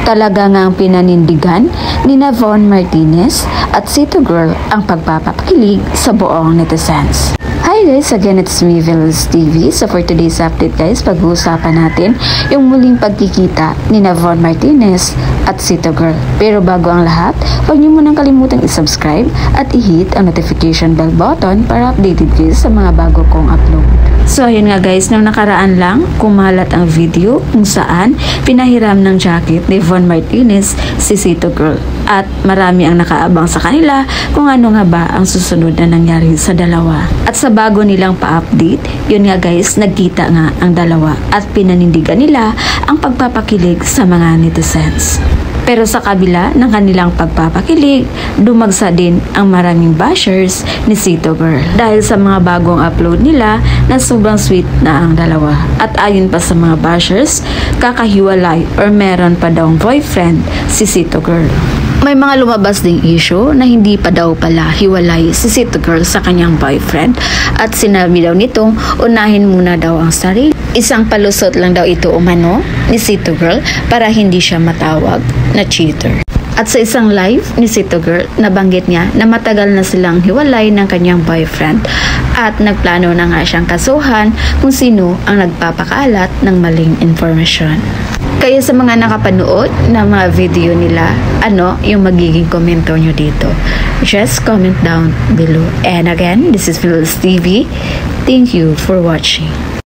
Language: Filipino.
Talaga ngang pinanindigan ni Von Martinez at Cito Girl ang pagpapakilig sa buong netizens. Hi guys, again it's me, Velos TV. So for today's update guys, pag-uusapan natin yung muling pagkikita ni Von Martinez at Cito Girl. Pero bago ang lahat, huwag niyo munang kalimutang i-subscribe at i-hit ang notification bell button para updated kayo sa mga bago kong upload. So ayun nga guys, nung nakaraan lang, kumalat ang video kung saan pinahiram ng jacket ni Von Martinez si Cito Girl. At marami ang nakaabang sa kanila kung ano nga ba ang susunod na nangyari sa dalawa. At sa bago nilang pa-update, yun nga guys, nagkita nga ang dalawa at pinanindigan nila ang pagpapakilig sa mga netizens. Pero sa kabila ng kanilang pagpapakilig, dumagsa din ang maraming bashers ni Cito Girl dahil sa mga bagong upload nila na sobrang sweet na ang dalawa. At ayon pa sa mga bashers, kakahiwalay or meron pa daw boyfriend si Cito Girl. May mga lumabas ding issue na hindi pa daw pala hiwalay si Cito Girl sa kanyang boyfriend at sinabi daw nitong unahin muna daw ang sarili. Isang palusot lang daw ito umano ni Cito Girl para hindi siya matawag na cheater. At sa isang live ni Cito Girl, nabanggit niya na matagal na silang hiwalay ng kanyang boyfriend at nagplano na nga siyang kasuhan kung sino ang nagpapakalat ng maling informasyon. Kaya sa mga nakapanood ng mga video nila, ano yung magiging komento nyo dito? Just comment down below. And again, this is Velos TV. Thank you for watching.